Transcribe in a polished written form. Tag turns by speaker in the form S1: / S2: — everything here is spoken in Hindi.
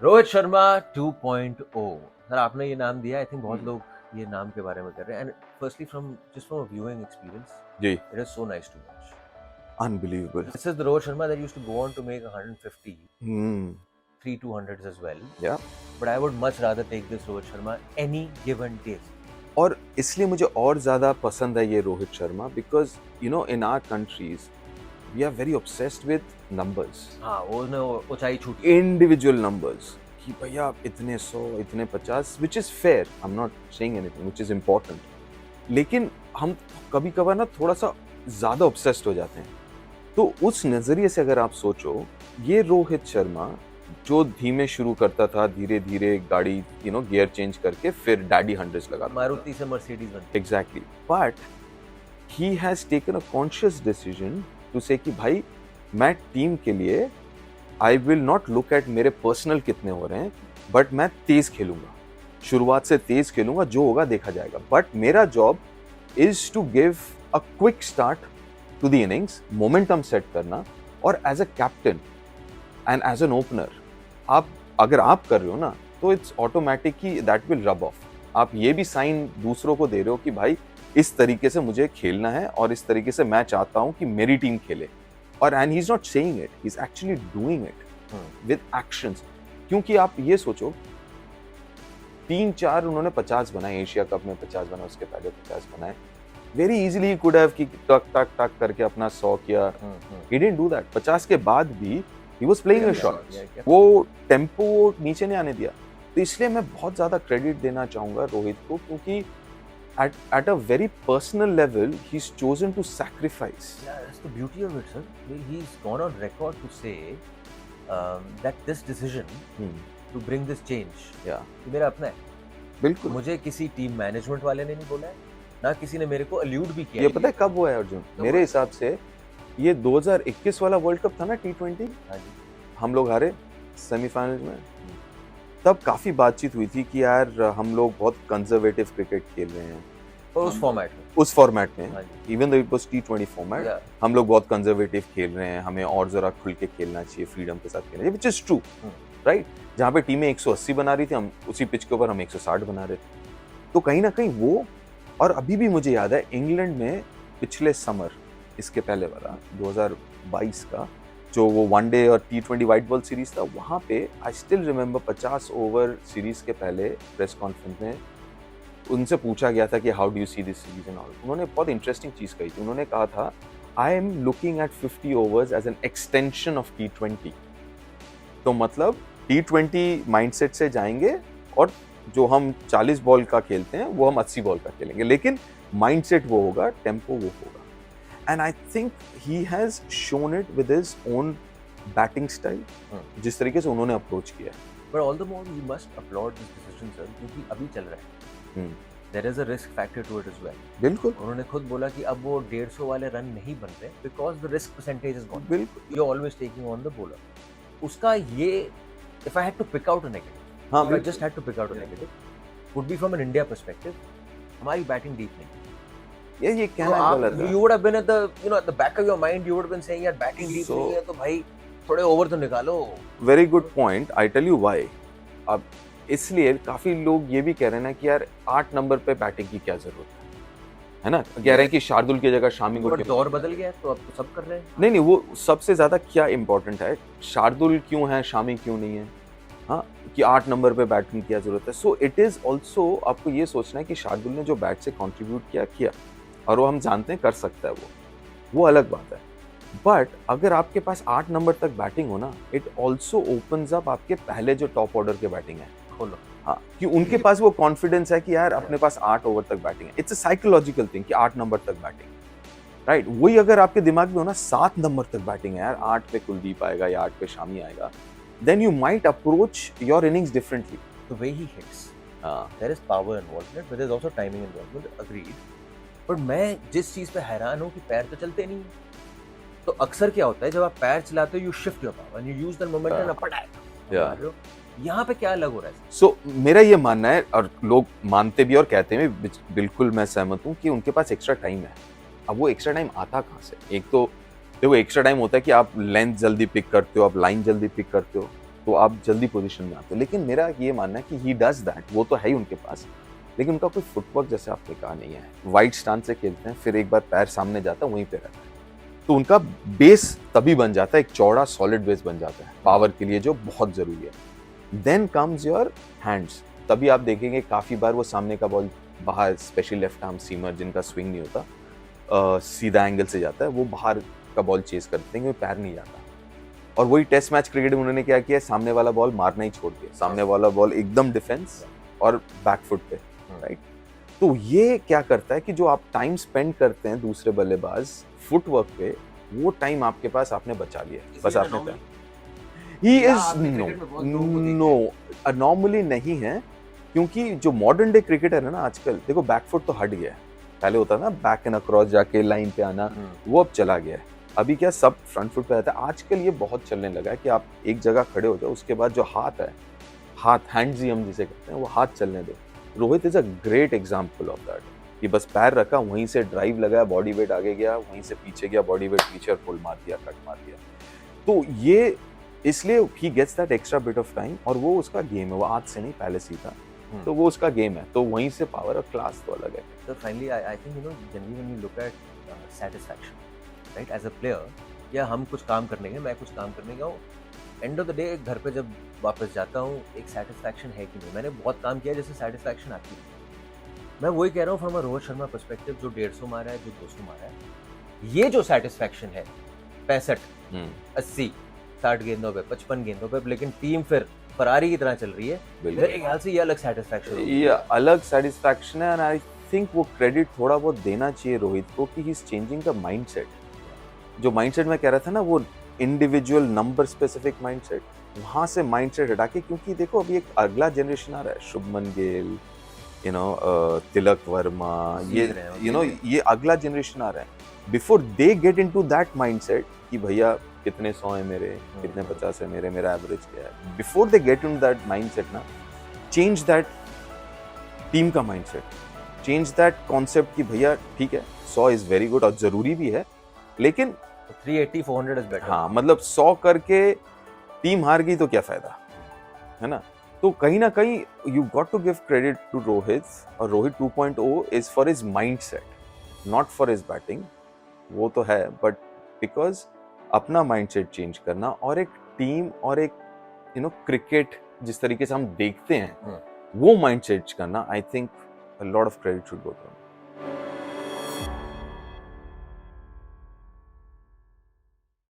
S1: रोहित शर्मा 2.0 सर आपने ये नाम दिया आई थिंक बहुत लोग ये नाम के बारे में कर रहे हैं and firstly from viewing experience
S2: जी
S1: it is so nice to watch
S2: unbelievable.
S1: This is the Rohit Sharma that used to go on to make 150
S2: Hmm.
S1: 3 200s as well
S2: Yeah.
S1: but I would much rather take this Rohit Sharma any given day
S2: और इसलिए मुझे और ज़्यादा पसंद है ये Rohit Sharma because you know in our countries we are very obsessed with numbers,
S1: हाँ उसने ऊंचाई छूटी
S2: इंडिविजुअल नंबर्स कि भैया इतने 100 इतने 50 which is fair, I am not saying anything which is important, लेकिन हम कभी कभार ना थोड़ा सा ज़्यादा ऑब्सेस्ड हो जाते हैं। तो उस नज़रिए से अगर आप सोचो, ये रोहित शर्मा जो धीमे शुरू करता था, धीरे धीरे गाड़ी गियर चेंज करके फिर डैडी हंड्रेड्स लगा
S1: मारुति से मर्सिडीज बन
S2: exactly, but he has taken a conscious decision to say कि भाई मैं टीम के लिए I will not look at मेरे पर्सनल कितने हो रहे हैं, बट मैं तेज खेलूंगा, शुरुआत से तेज खेलूंगा, जो होगा देखा जाएगा, बट मेरा job is to give a quick start to the innings, momentum set करना, और as a captain and as an opener अगर आप कर रहे हो ना तो इट्स ऑटोमेटिक कि दैट विल रब ऑफ। आप ये भी साइन दूसरों को दे रहे हो कि भाई इस तरीके से मुझे खेलना है और इस तरीके से मैं चाहता हूं कि मेरी टीम खेले, और and he is not saying it, he is actually doing it with actions. क्योंकि आप ये सोचो 3-4 उन्होंने 50 बनाए, एशिया कप में 50 बनाए, उसके पहले 50 बनाए, वेरी इजीली कुड हैव कि टक टक टक करके अपना 100 किया, ही डिडंट डू दैट। 50 के बाद भी he was playing a shot, वो टेम्पो नीचे नहीं आने दिया। तो इसलिए मैं बहुत ज्यादा क्रेडिट देना चाहूंगा रोहित को, क्योंकि at a very personal level he's chosen to sacrifice.
S1: Yeah, that's the beauty of it, sir. He's gone on record to say that this decision to bring this change,
S2: Yeah,
S1: ये मेरा अपना है।
S2: बिल्कुल।
S1: मुझे किसी टीम मैनेजमेंट वाले ने नहीं बोला है, ना किसी ने मेरे को अल्यूड भी किया
S2: ये पता है कब हुआ है अर्जुन? मेरे हिसाब से ये 2021 वाला वर्ल्ड कप था ना, T20,
S1: हाँ जी,
S2: हम लोग हारे सेमीफाइनल में, तब काफी बातचीत हुई थी कि यार हम लोग बहुत कंजर्वेटिव क्रिकेट खेल रहे हैं,
S1: और उस फॉर्मेट में,
S2: उस फॉर्मेट में,
S1: हाँ जी,
S2: even though it was T20 format,
S1: Yeah.
S2: हम लोग बहुत कंजर्वेटिव खेल रहे हैं, हमें और जरा खुल के खेलना चाहिए, फ्रीडम के साथ खेलना चाहिए, व्हिच इज ट्रू, राइट। जहाँ पे टीमें 180 बना रही थी, हम उसी पिच के ऊपर हम 160 बना रहे थे। तो कहीं ना कहीं वो, और अभी भी मुझे याद है इंग्लैंड में पिछले समर, इसके पहले वाला 2022 का जो वो वनडे और T20 वाइट बॉल सीरीज था, वहाँ पे I still remember 50 over series के पहले प्रेस कॉन्फ्रेंस में उनसे पूछा गया था कि how do you see this series and all. उन्होंने बहुत इंटरेस्टिंग चीज़ कही थी, उन्होंने कहा था I am looking at 50 overs as an extension of T20। तो मतलब T20 माइंडसेट से जाएंगे और जो हम 40 बॉल का खेलते हैं वो हम 80 बॉल का खेलेंगे, लेकिन माइंडसेट वो होगा, टेम्पो वो होगा। And I think he has shown it with his own batting style, जिस तरीके से उन्होंने अप्रोच किया है।
S1: but all the more you must applaud this decision, sir, क्योंकि अभी चल रहा है, there is a risk factor to it as well.
S2: बिल्कुल
S1: उन्होंने खुद बोला कि अब वो 150 वाले रन नहीं बन रहे because the risk percentage is gone.
S2: बिल्कुल,
S1: You're always taking on the bowler. उसका ये, if I had to pick out a negative,
S2: हाँ
S1: if I just had to pick out a negative, would be from an India perspective, हमारी बैटिंग डीप नहीं।
S2: ये कहना गलत है।
S1: You would have been at the back of your mind, you would have been saying यार बैटिंग डीप नहीं है तो भाई थोड़े ओवर तो निकालो।
S2: Very good point, I tell you why. अब इसलिए काफी लोग ये भी कह रहे हैं ना कि यार 8 नंबर पे बैटिंग की क्या जरूरत है ना, कह रहे हैं कि शार्दुल की जगह शामी को,
S1: दौर बदल गया तो अब तो सब कर रहे हैं।
S2: नहीं, वो सबसे ज्यादा क्या इंपॉर्टेंट है, शार्दुल क्यों है, शामी क्यों नहीं है, हाँ, कि 8 नंबर पे बैटिंग की क्या जरूरत है। सो इट इज ऑल्सो आपको ये सोचना है कि शार्दुल ने जो बैट से कॉन्ट्रीब्यूट किया और वो हम जानते हैं कर सकता है, वो अलग बात है। बट अगर आपके पास 8 नंबर तक बैटिंग हो ना, इट ऑल्सो ओपन्स अप आपके पहले जो टॉप ऑर्डर के बैटिंग है,
S1: खोलो,
S2: हाँ, कि उनके पास वो कॉन्फिडेंस है कि यार अपने पास 8 ओवर तक बैटिंग है। इट्स अ साइकोलॉजिकल थिंग कि 8 नंबर तक बैटिंग, राइट। वही अगर आपके दिमाग में हो ना 7 नंबर तक बैटिंग है यार, 8 पे कुलदीप आएगा या 8 पे शामी आएगा, then you might approach your innings differently.
S1: the way he hits, there is power involved in it, but there is also timing involved, agreed. पर मैं जिस चीज पे हैरान हूँ कि पैर तो चलते नहीं है। तो अक्सर क्या होता है जब आप पैर चलाते हो, you shift your power and you use the momentum and पटाक। यहाँ पे क्या अलग हो रहा है?
S2: सो मेरा ये मानना है, और लोग मानते भी और कहते हैं, बिल्कुल मैं सहमत हूँ कि उनके पास एक्स्ट्रा टाइम है। अब वो एक्स्ट्रा टाइम आता कहाँ से? एक तो देखो एक्स्ट्रा टाइम होता है कि आप लेंथ जल्दी पिक करते हो, आप लाइन जल्दी पिक करते हो, तो आप जल्दी पोजीशन में आते हो। लेकिन मेरा ये मानना है कि ही डज दैट, वो तो है ही उनके पास, लेकिन उनका कोई फुटवर्क जैसे आपने कहा नहीं है। वाइड स्टांस से खेलते हैं, फिर एक बार पैर सामने जाता है वहीं पे रहता है, तो उनका बेस तभी बन जाता है, एक चौड़ा सॉलिड बेस बन जाता है पावर के लिए, जो बहुत जरूरी है। देन कम्स योर हैंड्स, तभी आप देखेंगे काफी बार वो सामने का बॉल बाहर, स्पेशली लेफ्ट आर्म सीमर जिनका स्विंग नहीं होता, सीधा एंगल से जाता है, वो बाहर का बॉल चेस करते हैं, पैर नहीं जाता। और वही टेस्ट मैच क्रिकेट में उन्होंने क्या किया, सामने वाला बॉल मारना ही छोड़ दिया, सामने वाला बॉल एकदम डिफेंस और बैक फुट पे, राइट। तो ये क्या करता है कि जो आप टाइम स्पेंड करते हैं दूसरे बल्लेबाज फुटवर्क पे, वो टाइम आपके पास आपने बचा लिया, बस आपने ही इज नो अनॉमली नहीं है, क्योंकि जो मॉडर्न डे क्रिकेटर है ना आजकल, देखो बैकफुट तो हट गया है, पहले होता ना बैक एंड अक्रॉस जाके लाइन पे आना, वो अब चला गया है। अभी क्या सब फ्रंट फुट पे रहता है। आजकल ये बहुत चलने लगा है कि आप एक जगह खड़े हो जाओ, उसके बाद जो हाथ है, हाथ हैंड्स ही हम जिसे कहते हैं, वो हाथ चलने दो। Rohit is a great example of that, कि बस पैर रखा, वहीं से ड्राइव लगाया, बॉडी वेट आगे गया, वहीं से पीछे गया, बॉडी वेट पीछे और पुल मार दिया, कट मार दिया। तो ये इसलिए he gets that extra bit of time, और वो उसका गेम है, वो आज से नहीं पहले सीखा, तो वो उसका गेम है, तो वहीं से पावर और क्लास तो अलग है।
S1: So finally, I think generally when you look at satisfaction, right, as a player, या हम कुछ काम करने गए, मैं कुछ काम करने गया हूँ, एंड ऑफ द डे घर पे जब वापस जाता हूँ, एक सेटिस्फैक्शन है कि नहीं, मैंने बहुत काम किया जैसे सेटिस्फैक्शन आती है। मैं वही कह रहा हूँ from a Rohit Sharma perspective, जो 150 मारा है, जो 200 मारा है, ये जो सेटिस्फैक्शन है 65, 80, 60 गेंदों पे, 55 गेंदों पे, लेकिन टीम फिर फरारी की तरह चल रही है, मेरे ख्याल से ये अलग सेटिस्फैक्शन है।
S2: ये अलग सेटिस्फैक्शन है, एंड आई थिंक वो क्रेडिट थोड़ा बहुत देना चाहिए रोहित को, कि he is changing the mindset. जो माइंडसेट मैं कह रहा था ना, वो इंडिविजुअल नंबर स्पेसिफिक माइंडसेट, वहां से माइंडसेट हटा के, क्योंकि देखो अभी एक अगला जनरेशन आ रहा है, शुभमन गिल, तिलक वर्मा, ये अगला जनरेशन आ रहा है। Before they get into that mindset कि भैया कितने 100 है मेरे, कितने 50 है मेरे, मेरा एवरेज क्या है, before they get into that mindset ना, चेंज दैट टीम का माइंडसेट, चेंज दैट कॉन्सेप्ट कि भैया ठीक है 100 इज वेरी गुड और जरूरी भी है, लेकिन
S1: 380 400 इज बेटर।
S2: हाँ, मतलब 100 करके टीम हार गई तो क्या फायदा, है ना। तो कहीं ना कहीं you got to give credit to Rohit, और Rohit 2.0 is for his mindset, not for his batting, वो तो है, बट बिकॉज अपना माइंडसेट चेंज करना, और एक टीम और एक क्रिकेट जिस तरीके से हम देखते हैं, वो माइंडसेट करना, I think a lot of credit should go to him.